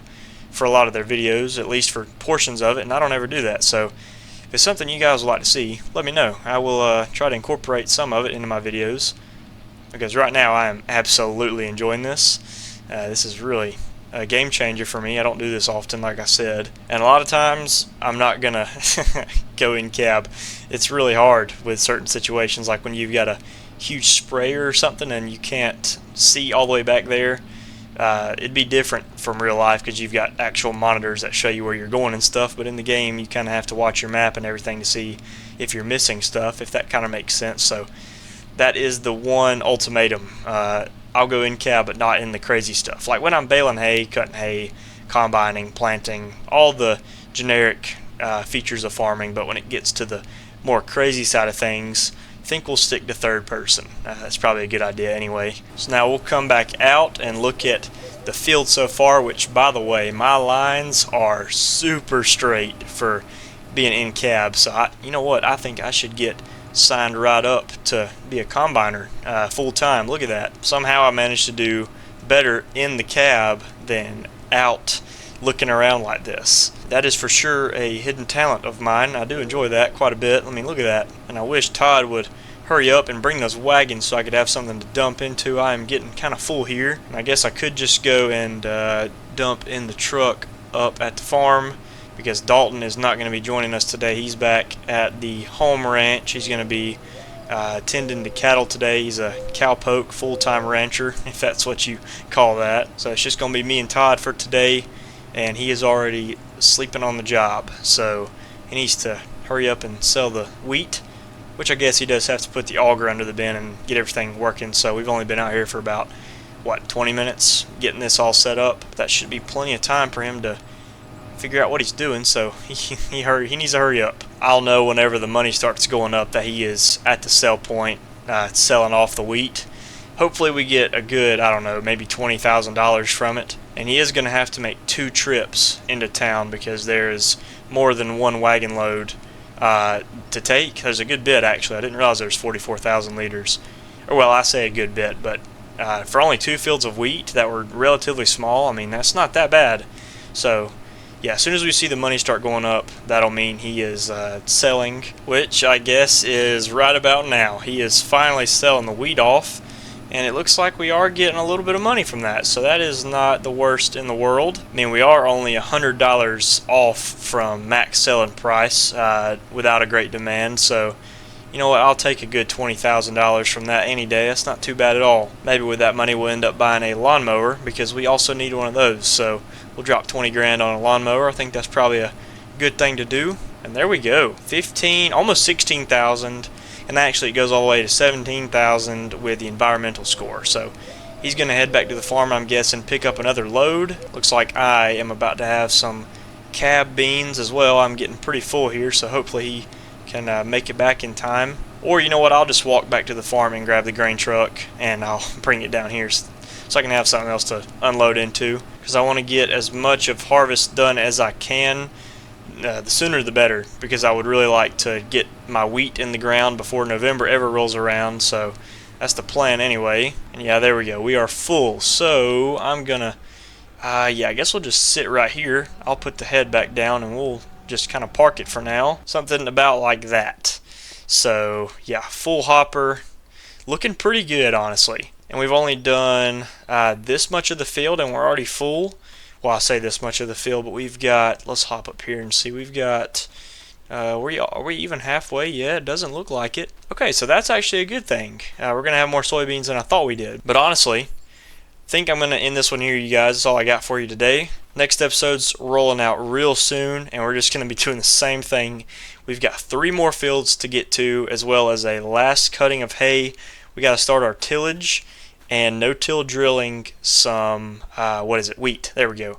for a lot of their videos, at least for portions of it, and I don't ever do that. So if it's something you guys would like to see, let me know. I will try to incorporate some of it into my videos, because right now I am absolutely enjoying this. This is really a game changer for me. I don't do this often, like I said, and a lot of times I'm not gonna go in cab. It's really hard with certain situations, like when you've got a huge sprayer or something and you can't see all the way back there. It'd be different from real life because you've got actual monitors that show you where you're going and stuff, but in the game you kind of have to watch your map and everything to see if you're missing stuff, if that kind of makes sense. So that is the one ultimatum. I'll go in cab, but not in the crazy stuff. Like when I'm baling hay, cutting hay, combining, planting, all the generic features of farming, but when it gets to the more crazy side of things, I think we'll stick to third person. That's probably a good idea anyway. So now we'll come back out and look at the field so far, which, by the way, my lines are super straight for being in cab. So you know what? I think I should get signed right up to be a combiner full time. Look at that. Somehow I managed to do better in the cab than out looking around like this. That is for sure a hidden talent of mine. I do enjoy that quite a bit. I mean, look at that. And I wish Todd would hurry up and bring those wagons so I could have something to dump into. I am getting kind of full here. And I guess I could just go and dump in the truck up at the farm, because Dalton is not going to be joining us today. He's back at the home ranch. He's going to be tending to cattle today. He's a cowpoke full-time rancher, if that's what you call that. So it's just going to be me and Todd for today, and he is already sleeping on the job. So he needs to hurry up and sell the wheat, which I guess he does have to put the auger under the bin and get everything working. So we've only been out here for about, 20 minutes getting this all set up. That should be plenty of time for him to figure out what he's doing, so he needs to hurry up. I'll know whenever the money starts going up that he is at the sell point, selling off the wheat. Hopefully we get a good, I don't know, maybe $20,000 from it. And he is going to have to make 2 trips into town because there is more than one wagon load to take. There's a good bit, actually. I didn't realize there was 44,000 liters. Or, well, I say a good bit, but for only 2 fields of wheat that were relatively small, I mean, that's not that bad. So yeah, as soon as we see the money start going up, that'll mean he is selling, which I guess is right about now. He is finally selling the wheat off, and it looks like we are getting a little bit of money from that, so that is not the worst in the world. I mean, we are only $100 off from max selling price without a great demand, so you know what, I'll take a good $20,000 from that any day. That's not too bad at all. Maybe with that money we'll end up buying a lawnmower, because we also need one of those, so we'll drop 20 grand on a lawnmower. I think that's probably a good thing to do. And there we go. 15, almost 16,000. And actually it goes all the way to 17,000 with the environmental score. So he's going to head back to the farm, I'm guessing, pick up another load. Looks like I am about to have some cab beans as well. I'm getting pretty full here, so hopefully he can make it back in time. Or you know what, I'll just walk back to the farm and grab the grain truck and I'll bring it down here so I can have something else to unload into, because I want to get as much of harvest done as I can. The sooner the better, because I would really like to get my wheat in the ground before November ever rolls around. So that's the plan anyway. And yeah, there we go, we are full. So I'm gonna I guess we'll just sit right here. I'll put the head back down and we'll just kind of park it for now, something about like that. So yeah, full hopper, looking pretty good, honestly. And we've only done this much of the field, and we're already full. Well, I say this much of the field, but we've got, let's hop up here and see, we've got, are we even halfway yet? It doesn't look like it. Okay, so that's actually a good thing. We're going to have more soybeans than I thought we did. But honestly, I think I'm going to end this one here, you guys. That's all I got for you today. Next episode's rolling out real soon, and we're just going to be doing the same thing. We've got 3 more fields to get to, as well as a last cutting of hay. We got to start our tillage and no-till drilling some, wheat. There we go.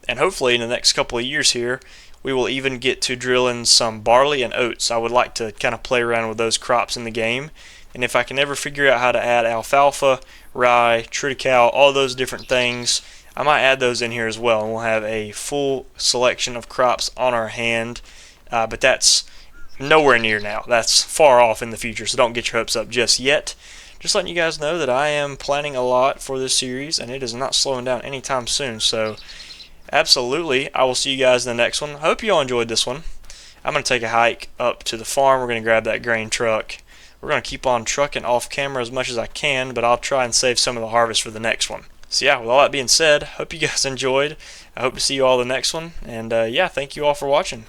And hopefully in the next couple of years here, we will even get to drilling some barley and oats. I would like to kind of play around with those crops in the game. And if I can ever figure out how to add alfalfa, rye, triticale, all those different things, I might add those in here as well. And we'll have a full selection of crops on our hand. But that's nowhere near now. That's far off in the future, so don't get your hopes up just yet. Just letting you guys know that I am planning a lot for this series, and it is not slowing down anytime soon. So absolutely, I will see you guys in the next one. I hope you all enjoyed this one. I'm going to take a hike up to the farm. We're going to grab that grain truck. We're going to keep on trucking off camera as much as I can, but I'll try and save some of the harvest for the next one. So yeah, with all that being said, hope you guys enjoyed. I hope to see you all the next one, and yeah, thank you all for watching.